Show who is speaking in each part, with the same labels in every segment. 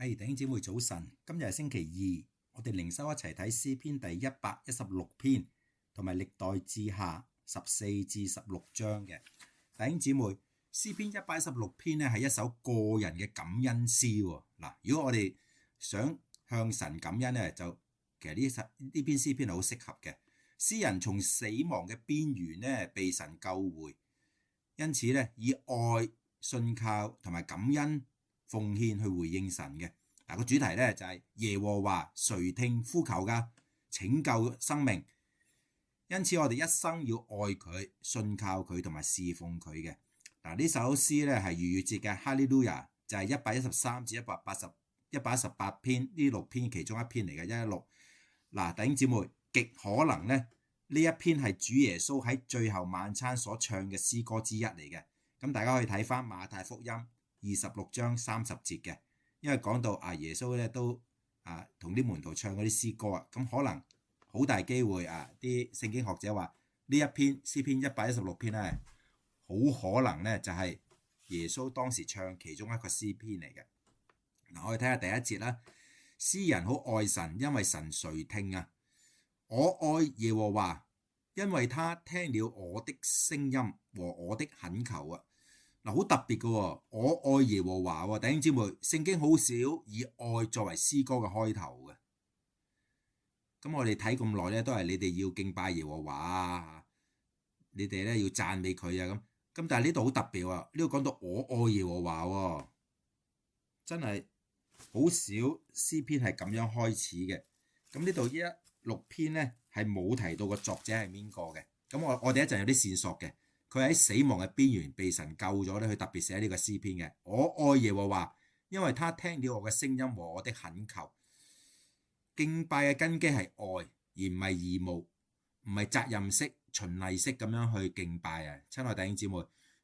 Speaker 1: 弟兄姊妹早晨，今日係星期二，我哋靈修一齊睇詩篇第116篇，同埋歷代志下14至16章嘅。弟兄姊妹，詩篇116篇咧係一首個人嘅感恩詩喎。嗱，如果我哋想向神感恩咧，就其實呢篇詩篇係好適合嘅。詩人從死亡嘅邊緣咧被神救回，因此咧以愛、信靠同埋感恩奉獻去回應神嘅。嗱，個主題咧就係耶和華垂聽呼求噶，拯救生命。因此我哋一生要愛佢、信靠佢同埋侍奉佢嘅。嗱，呢首詩咧係逾越節嘅哈利路亞，就係113至118篇呢6篇其中一篇嚟嘅116。嗱，弟兄姊妹，極可能咧呢一篇係主耶穌喺最後晚餐所唱嘅詩歌之一嚟嘅。咁大家可以睇翻馬太福音26章30節嘅，因為講到耶穌咧都同啲門徒唱嗰啲詩歌啊，咁可能好大機會啲聖經學者話呢一篇詩篇116篇咧，好可能咧就係耶穌當時唱其中一個詩篇嚟嘅。嗱，我哋睇下第一節啦。詩人好愛神，因為神垂聽啊。我愛耶和華，因為他聽了我的聲音和我的懇求啊。嗱，好特別嘅喎，我愛耶和華喎，弟兄姊妹，聖經好少以愛作為詩歌嘅開頭嘅。咁我哋睇咁耐咧，都係你哋要敬拜耶和華啊，你哋咧要讚美佢啊咁。但係呢度好特別喎，呢度講到我愛耶和華喎，真係好少詩篇係咁樣開始嘅。咁呢度116篇咧係冇提到個作者係邊個嘅。咁我哋一陣有啲線索嘅。佢喺死亡嘅邊緣被神救咗咧，佢特別寫呢個詩篇嘅。我愛耶和華，因為他聽了我嘅聲音和我的懇求。敬拜嘅根基係愛，而唔係義務，唔係責任式、循例式咁樣去敬拜啊！親愛弟兄姊妹，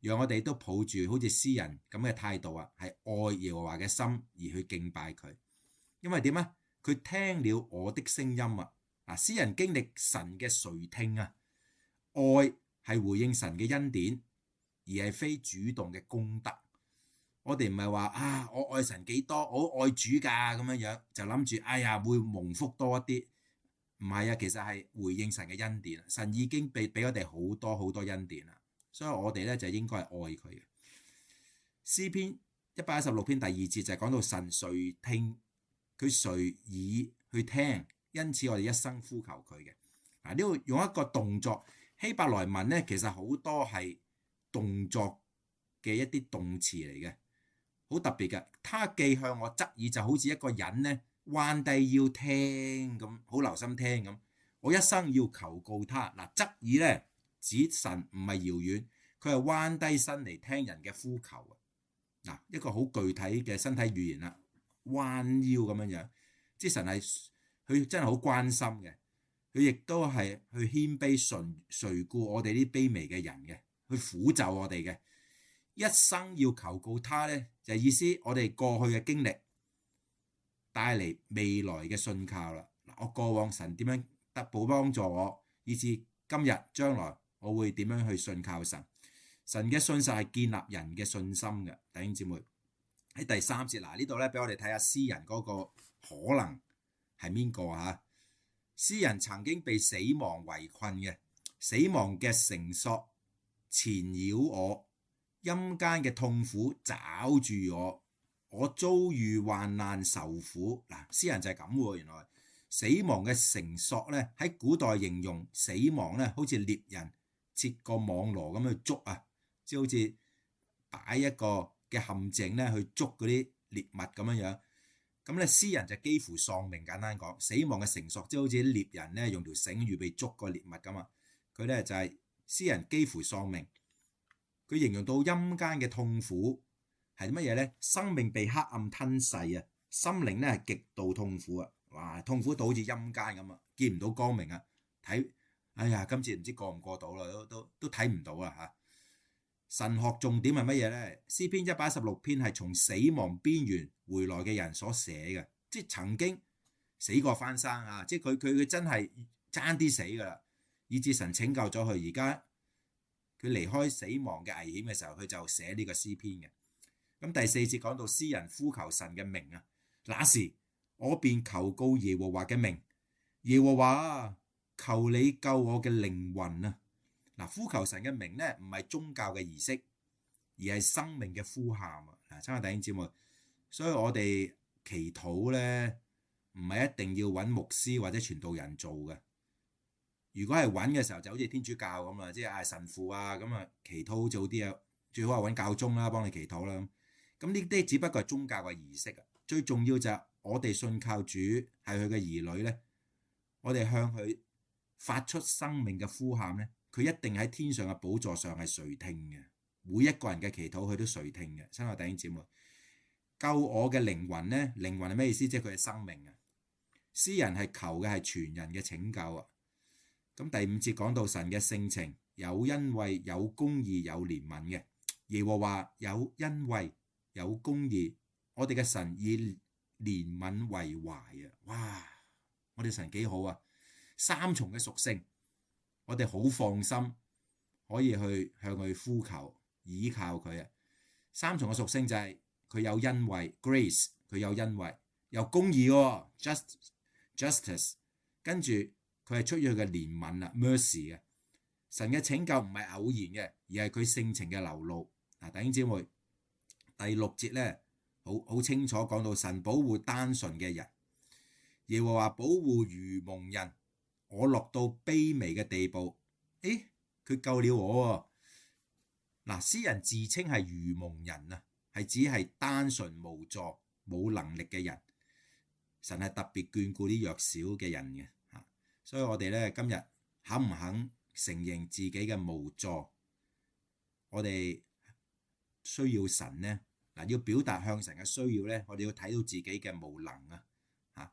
Speaker 1: 讓我哋都抱住好似詩人咁嘅態度啊，係愛耶和華嘅心而去敬拜佢。因為點啊？佢聽了我的聲音啊！詩人經歷神嘅垂聽啊，愛係回應神嘅恩典，而係非主動嘅功德。我哋唔係話我愛神幾多，我好愛主㗎咁樣，就諗住會蒙福多一啲。唔係啊，其實係回應神嘅恩典。神已經俾我哋好多好多恩典啦，所以我哋咧就應該係愛佢嘅。詩篇116篇第2節就係講到神垂聽，佢垂耳去聽，因此我哋一生呼求佢嘅。呢度用一個動作。希伯來文咧，其實好多係動作嘅一啲動詞嚟嘅，好特別嘅。他既向我側耳，就好似一個人咧彎低要聽咁，好留心聽咁。我一生要求告他。側耳咧指神唔係遙遠，佢係彎低身嚟聽人嘅呼求啊。一個好具體嘅身體語言啦，彎腰咁樣，即神係佢真係好關心嘅。佢亦都係去謙卑垂顧我哋啲卑微嘅人嘅，去撫就我哋嘅。一生要求告他咧，就係意思我哋過去嘅經歷帶嚟未來嘅信靠啦。我過往神點樣得到幫助我，以至今日將來我會點樣去信靠神。神嘅信實係建立人嘅信心嘅。弟兄姊妹，喺第3節呢度咧，俾我哋睇下詩人嗰個可能係邊個嚇。詩人曾經被死亡圍困嘅，死亡嘅繩索纏繞我，陰間嘅痛苦抓住我，我遭遇患難受苦。詩人就係咁喎。原來死亡嘅繩索咧，喺古代形容死亡咧，好似獵人設個網羅咁去捉啊，即係好似擺一個嘅陷阱咧去捉嗰啲獵物咁樣。咁咧，詩人就幾乎喪命。簡單講，死亡嘅繩索，即係好似啲獵人咧用條繩預備捉個獵物噶嘛。佢咧就係詩人幾乎喪命。佢形容到陰間嘅痛苦係乜嘢咧？生命被黑暗吞噬啊，心靈咧係極度痛苦啊！哇，痛苦到好似陰間咁啊，見唔到光明啊！今次唔知過唔過到啦，都睇唔到啊嚇！神學重點係乜嘢咧？詩篇116篇係從死亡邊緣回來嘅人所寫嘅，即係曾經死過翻生啊！即係佢真係爭啲死噶啦，以致神拯救咗佢。而家佢離開死亡嘅危險嘅時候，佢就寫呢個詩篇嘅。咁第4節講到詩人呼求神嘅名啊，那時我便求告耶和華嘅名，耶和華啊，求你救我嘅靈魂啊！嗱，呼求神嘅名咧，唔係宗教嘅儀式，而係生命嘅呼喊啊！嗱，親愛弟兄姊妹，所以我哋祈禱咧，唔係一定要揾牧師或者傳道人做嘅。如果係揾嘅時候，就好似天主教咁啊，即係嗌神父啊，咁啊祈禱好做啲啊，最好係揾教宗啦，幫你祈禱啦。咁呢啲只不過係宗教嘅儀式啊。最重要就係我哋信靠主係佢嘅兒女咧，我哋向佢發出生命嘅呼喊咧，佢一定喺天上嘅寶座上係垂聽嘅。每一個人嘅祈禱佢都垂聽嘅。親愛弟兄姊妹，救我嘅靈魂咧，靈魂係咩意思？即係佢嘅生命啊。詩人係求嘅係全人嘅拯救啊。咁第五節講到神嘅性情，有恩惠、有公義、有憐憫嘅。耶和華有恩惠、有公義。我哋嘅神以憐憫為懷啊！哇，我哋神幾好啊！三重嘅屬性，我哋好放心可以去向佢呼求，倚靠佢啊！三重嘅屬性就係佢有恩惠 grace， 佢有恩惠，有公義喎 justice， 跟住佢係出於佢嘅憐憫啦 mercy 嘅。神嘅拯救唔係偶然嘅，而係佢性情嘅流露。嗱，弟兄姊妹，第六節咧。好清楚講到神保護單純嘅人，耶和華保護愚蒙人。我落到卑微嘅地步，佢救了我喎。嗱，詩人自稱係愚蒙人啊，係指係單純無助冇能力嘅人。神係特別眷顧啲弱小嘅人嘅嚇，所以我哋咧今日肯唔肯承認自己嘅無助？我哋需要神呢？嗱，要表達向神嘅需要咧，我哋要睇到自己嘅無能啊，嚇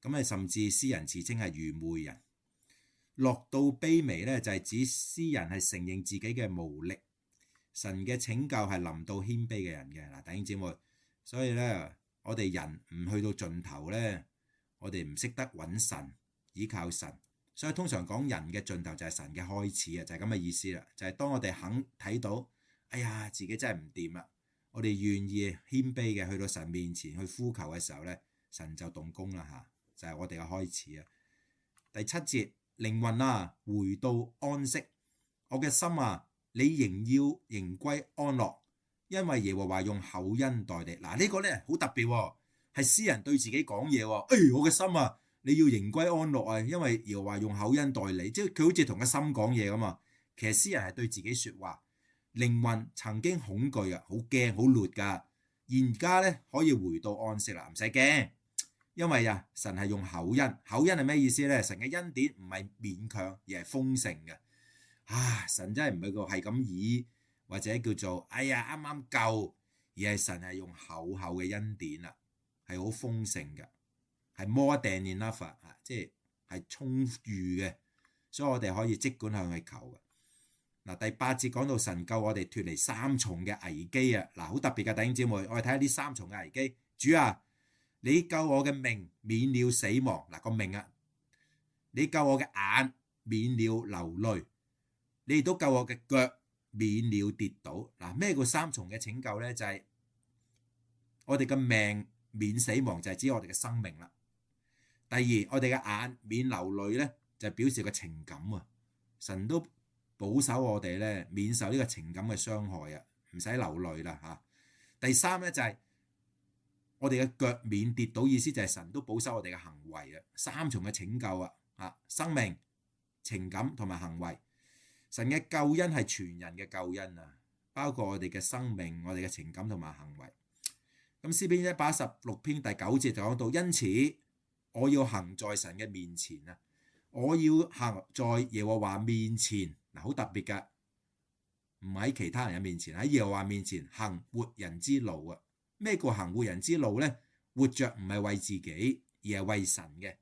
Speaker 1: 咁甚至詩人自稱係愚昧人，落到卑微咧，就係指詩人係承認自己嘅無力，神嘅拯救係臨到謙卑嘅人嘅。嗱，弟兄姊妹，所以咧，我哋人唔去到盡頭咧，我哋唔識得揾神，倚靠神，所以通常講人嘅盡頭就係神嘅開始啊，就係咁嘅意思啦，就係當我哋肯睇到，哎呀，自己真係唔掂啦。我哋願意謙卑嘅去到神面前去呼求嘅時候咧，神就動工啦嚇，就係我哋嘅開始啊。第七節，靈魂啊，回到安息，我嘅心啊，你仍要仍歸安樂，因為耶和華用厚恩待你。嗱，呢個咧好特別喎，係詩人對自己講嘢喎。我嘅心啊，你要仍歸安樂啊，因為耶和華用厚恩待你，即係佢好似同個心講嘢咁啊。其實詩人係對自己説話。靈魂曾經恐懼啊，好驚好亂㗎，而家咧可以回到安息啦，唔使驚，因為神係用厚恩。厚恩係咩意思咧？神嘅恩典唔係勉強，而係豐盛嘅。神真係唔係個係咁以或者叫做啱啱夠，而係神係用厚厚嘅恩典啦，係好豐盛嘅，係 more than enough 啊，即係充裕嘅，所以我哋可以即管向佢求嘅。嗱，第八節講到神救我哋脫離三重嘅危機啊！嗱，好特別嘅弟兄姊妹，我哋睇下呢三重嘅危機。主啊，你救我嘅命免了死亡，嗱個命啊，你救我嘅眼免了流淚，你亦都救我嘅腳免了跌倒。嗱，咩叫三重嘅拯救咧？就係我哋嘅命免死亡，就係指我哋嘅生命啦。第二，我哋嘅眼免流淚咧，就表示個情感啊，神都保守我哋咧，免受呢個情感嘅傷害啊，唔使流淚啦嚇。第三咧就係我哋嘅腳免跌倒，意思就係神都保守我哋嘅行為啊。三重嘅拯救啊，生命、情感同埋行為。神嘅救恩係全人嘅救恩啊，包括我哋嘅生命、我哋嘅情感同埋行為。咁詩篇116篇第9節就講到，因此我要行在神嘅面前啊，我要行在耶和華面前。好特別㗎，唔喺其他人嘅面前，喺耶和華面前行活人之路啊！咩叫行活人之路咧？活着唔係為自己，而係為神嘅。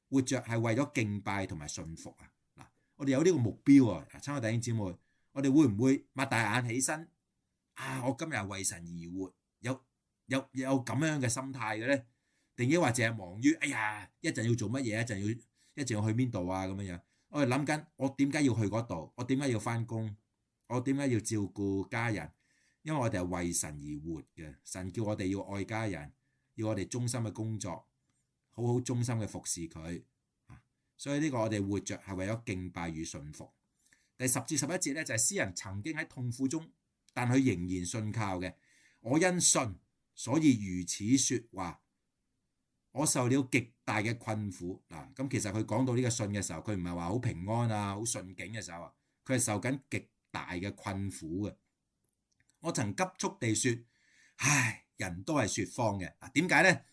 Speaker 1: 活着係為咗敬拜同埋信服啊！嗱，我哋有呢個目標啊！親愛弟兄姊妹，我哋會唔會擘大眼起身啊？我今日係為神而活，有咁樣嘅心態嘅咧？定抑或淨係忙於一陣要做乜嘢，一陣要去邊度啊咁樣樣？我哋諗緊，我點解要去嗰度？我點解要返工？我點解要照顧家人？因為我哋係為神而活嘅。神叫我哋要愛家人，要我哋忠心嘅工作，好好忠心嘅服侍佢。所以呢個我哋活着係為咗敬拜與信服。第10至11節咧就係詩人曾經喺痛苦中，但佢仍然信靠嘅。我因信，所以如此説話。我受了極大嘅困苦。嗱，咁其實佢講到呢個信嘅時候，佢唔係話好平安啊、好順境嘅時候啊，佢係受緊極大嘅困苦嘅。我曾急速地説：唉，人都係説謊嘅。嗱，點解咧？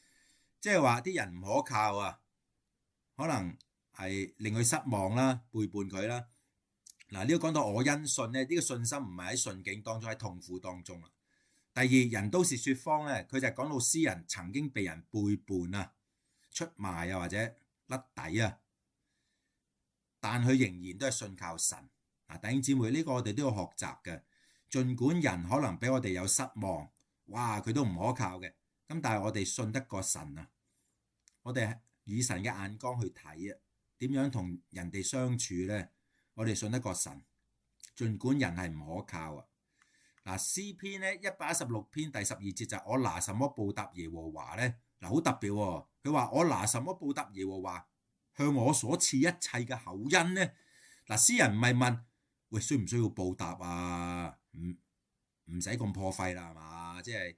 Speaker 1: 即係話啲人唔可靠啊，可能係令佢失望啦、背叛佢啦。嗱，呢個講到我因信咧，呢個信心唔係喺順境當中，喺痛苦當中啦。第二，人都是説謊咧，佢就係講到詩人曾經被人背叛啊、出賣啊或者甩底啊，但佢仍然都係信靠神。嗱，弟兄姊妹，呢個我哋都要學習嘅。儘管人可能俾我哋有失望，哇，佢都唔可靠嘅，咁但係我哋信得過神啊。我哋以神嘅眼光去睇啊，點樣同人哋相處咧？我哋信得過神，儘管人係唔可靠啊。嗱，詩篇咧116篇第12節就係我拿什麼報答耶和華咧？嗱，好特別喎。佢話我拿什麼報答耶和華向我所賜一切嘅厚恩咧？嗱，詩人唔係問喂，需唔需要報答啊？唔使咁破費啦，係嘛？即係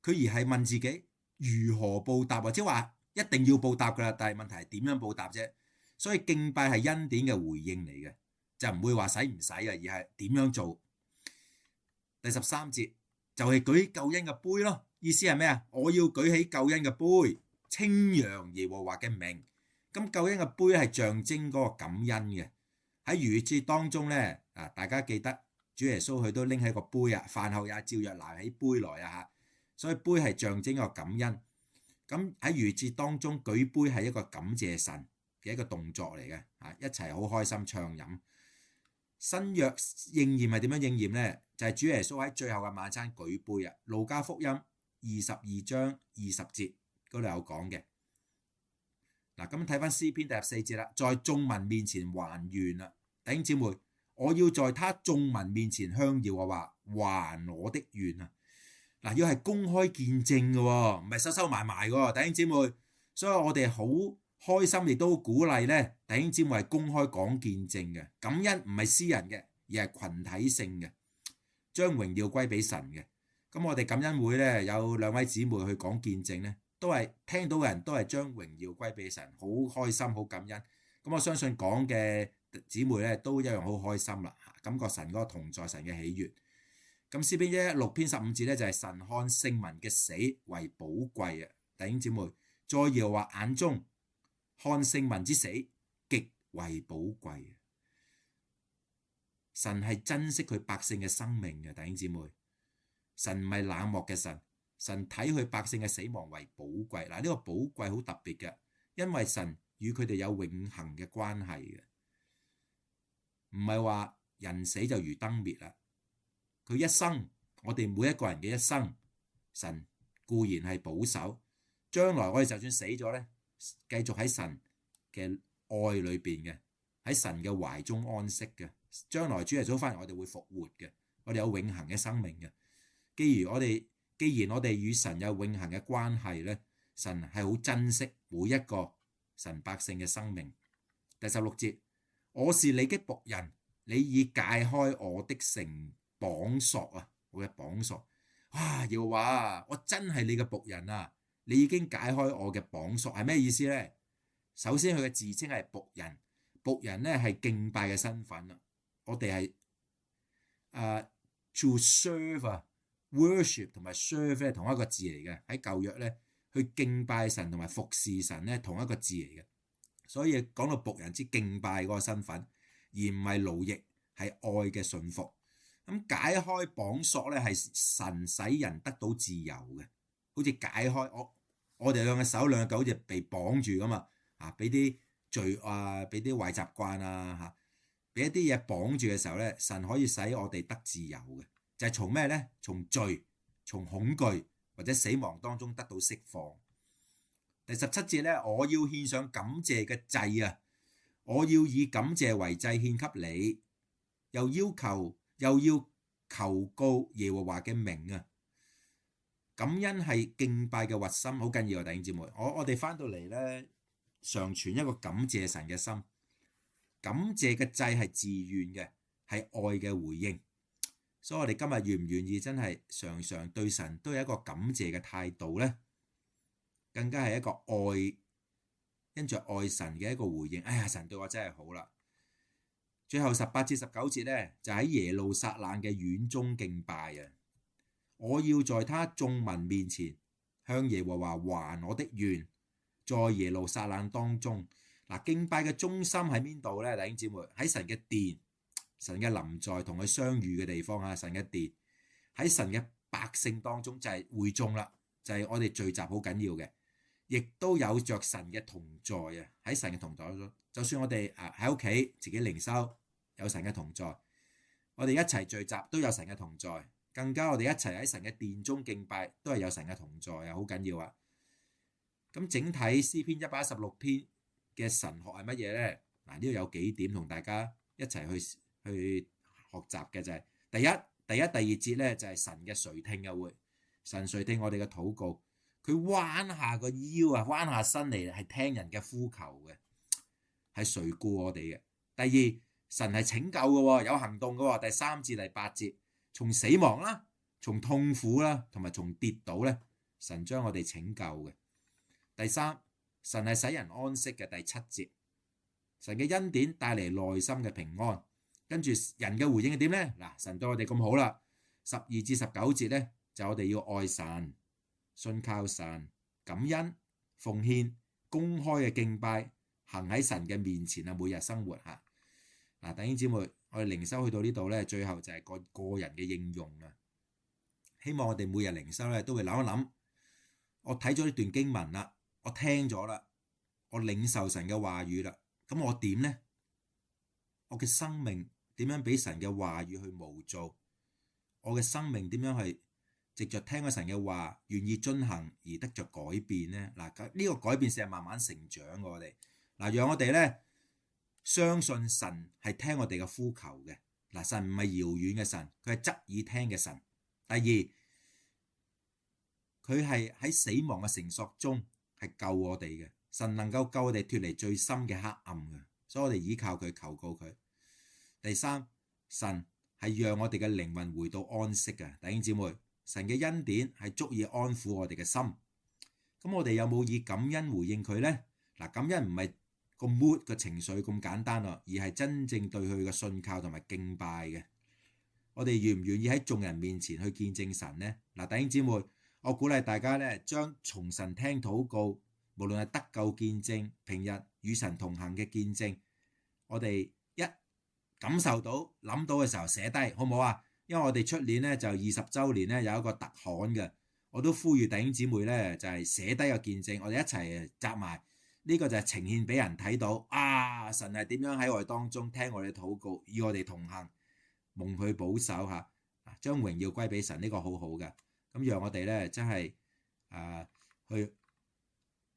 Speaker 1: 佢而係問自己如何報答，或者話一定要報答噶啦。但係問題係點樣報答啫？所以敬拜係恩典嘅回應嚟嘅，就唔會話使唔使嘅，而係點樣做。第13節就係舉救恩嘅杯咯，意思係咩啊？我要舉起救恩嘅杯，稱揚耶和華嘅名。咁救恩嘅杯係象徵嗰個感恩嘅。喺逾越節當中咧，大家記得主耶穌佢都拎起個杯啊，飯後也照樣拿起杯來啊嚇。所以杯係象徵一個感恩。咁喺逾越節當中舉杯係一個感謝神嘅一個動作嚟嘅，一齊好開心唱飲。新約應驗係點樣應驗咧？就係主耶穌喺最後嘅晚餐舉杯啊！路加福音22章20節嗰度有講嘅。嗱，咁睇翻詩篇第14節啦，在眾民面前還願啦，弟兄姊妹，我要在他眾民面前向耶和華還我的願啊！嗱，要係公開見證嘅，唔係收收埋埋嘅，弟兄姊妹。所以我哋好開心，亦都鼓勵咧，弟兄姊妹係公開講見證嘅。感恩唔係私人嘅，而係群體性嘅，將榮耀歸俾神嘅。咁我哋感恩會咧有2位姊妹去講見證咧，都係聽到嘅人都係將榮耀歸俾神，好開心，好感恩。咁我相信講嘅姊妹咧都一樣好開心啦，感覺神嗰個同在，神嘅喜悅。咁詩篇116篇15節咧就係神看聖民嘅死為寶貴啊！弟兄姊妹，在耶和華眼中看聖民之死極為寶貴。神係珍惜佢百姓嘅生命嘅，弟兄姊妹。神唔係冷漠嘅神，神睇佢百姓嘅死亡為寶貴。嗱，呢個寶貴好特別嘅，因為神與佢哋有永恆嘅關係嘅，唔係話人死就如燈滅啦。佢一生，我哋每一個人嘅一生，神固然係保守，將來我哋就算死咗咧，繼續喺神嘅愛裏邊嘅，喺神嘅懷中安息嘅。將來主耶穌翻嚟，我哋會復活嘅，我哋有永恆嘅生命嘅。既然我哋與神有永恆嘅關係咧，神係好珍惜每一個神百姓嘅生命。第16節，我是你的僕人，你已解開我的綁索啊！我嘅綁索，哇！耶和華，我真係你嘅僕人啊！你已經解開我嘅綁索，係咩意思咧？首先佢嘅自稱係僕人，僕人咧係敬拜嘅身份啊！我哋係to serve 啊 ，worship 同埋 serve 咧同一個字嚟嘅，喺舊約咧去敬拜神同埋服侍神咧同一個字嚟嘅，所以講到僕人之敬拜嗰個身份，而唔係奴役，係愛嘅順服。咁解開綁索咧，係神使人得到自由嘅，好似解開我哋兩隻手兩隻腳好似被綁住咁啊！俾啲罪啊，俾啲壞習慣啊嚇，俾一啲嘢綁住嘅時候咧，神可以使我哋得自由嘅，就係從咩咧？從罪、從恐懼或者死亡當中得到釋放。第17節咧，我要獻上感謝嘅祭啊！我要以感謝為祭獻給你，又要求告耶和華嘅名啊！感恩係敬拜嘅核心，好緊要啊！弟兄姊妹，我哋翻到嚟咧，常存一個感謝神嘅心。感謝嘅祭係自願嘅，係愛嘅回應。所以我哋今日願唔願意真係常常對神都有一個感謝嘅態度呢？更加係一個愛，因着愛神嘅一個回應。哎呀，神對我真係好啦。最後18至19節呢，就喺耶路撒冷嘅院中敬拜啊！我要在他眾民面前向耶和華還我的願，在耶路撒冷當中。嗱，敬拜嘅中心喺邊度呢？弟兄姊妹，喺神嘅殿，神嘅臨在同佢相遇嘅地方啊！神嘅殿喺神嘅百姓當中就係會眾啦，就係我哋聚集好緊要嘅，亦都有着神嘅同在啊！喺神嘅同在中，就算我哋喺屋企自己靈修有神嘅同在，我哋一齊聚集都有神嘅同在。更加我哋一齊喺神嘅殿中敬拜，都係有神嘅同在啊，好緊要啊！咁整體詩篇116篇嘅神學係乜嘢呢？嗱，呢度有幾點同大家一齊去學習嘅就係第一、第二節呢，就係神嘅垂聽嘅會，神垂聽我哋嘅禱告，佢彎下個腰啊，彎下身嚟係聽人嘅呼求嘅，係垂顧我哋嘅。第二，神係拯救嘅，有行動嘅。第3至第8節。從死亡啦，從痛苦啦，同埋從跌倒咧，神將我哋拯救嘅。第三，神係使人安息嘅。第7節，神嘅恩典帶嚟內心嘅平安。跟住人嘅回應係點咧？嗱，神對我哋咁好啦。12至19節咧，就我哋要愛神、信靠神、感恩、奉獻、公開嘅敬拜，行喺神嘅面前啊，每日生活嚇。嗱，弟兄姊妹，我哋靈修去到呢度咧，最後就係個人嘅應用啊。希望我哋每日靈修咧都會諗一諗，我睇咗呢段經文啦，我聽咗啦，我領受神嘅話語啦，咁我點呢？我嘅生命點樣俾神嘅話語去模造？我嘅生命點樣去藉着聽咗神嘅話，願意遵行而得着改變呢？嗱，呢個改變係慢慢成長嘅。我哋嗱，讓我哋咧相信神係聽我哋嘅呼求嘅。嗱，神唔係遙遠嘅神，佢係側耳聽嘅神。第二，佢係喺死亡嘅繩索中係救我哋嘅。神能夠救我哋脫離最深嘅黑暗嘅，所以我哋依靠佢，求告佢。第三，神係讓我哋嘅靈魂回到安息嘅。弟兄姊妹，神嘅恩典係足以安撫我哋嘅心。咁我哋有冇以感恩回應佢呢？嗱，感恩唔係個 mood 嘅情緒咁簡單咯，而係真正對佢嘅信靠同埋敬拜嘅。我哋願唔願意喺眾人面前去見證神呢？嗱，弟兄姊妹，我鼓勵大家咧，將從神聽禱告，無論係得救見證、平日與神同行嘅見證，我哋一感受到諗到嘅時候寫低，好唔好啊？因為我哋出年咧就20週年咧有一個特刊嘅，我都呼籲弟兄姊妹咧就係寫低個見證，我哋一齊集埋。呢個就係呈現俾人睇到啊！神係點樣喺我哋當中聽我哋禱告，與我哋同行，蒙佢保守嚇，將榮耀歸俾神，呢個好好嘅。咁讓我哋咧真係去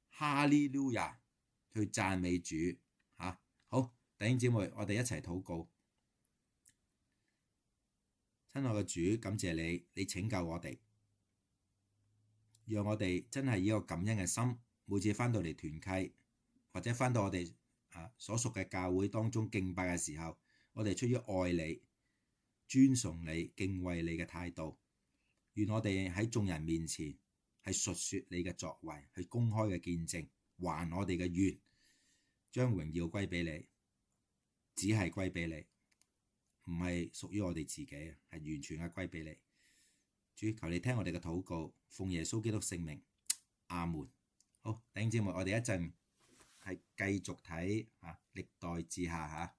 Speaker 1: 哈利路亞，去讚美主嚇。好，弟兄姊妹，我哋一齊禱告。親愛嘅主，感謝你，你拯救我哋，讓我哋真係以一個感恩嘅心，每次翻到嚟團契，或者翻到我哋所屬嘅教會當中敬拜嘅時候，我哋出於愛你、尊崇你、敬畏你嘅態度，願我哋喺眾人面前係述說你嘅作為，去公開嘅見證，還我哋嘅願，將榮耀歸俾你，只係歸俾你，唔係屬於我哋自己，係完全嘅歸俾你。主，求你聽我哋嘅禱告，奉耶穌基督聖名，阿門。好，弟兄姊妹，我哋一陣係繼續睇歷代志下嚇。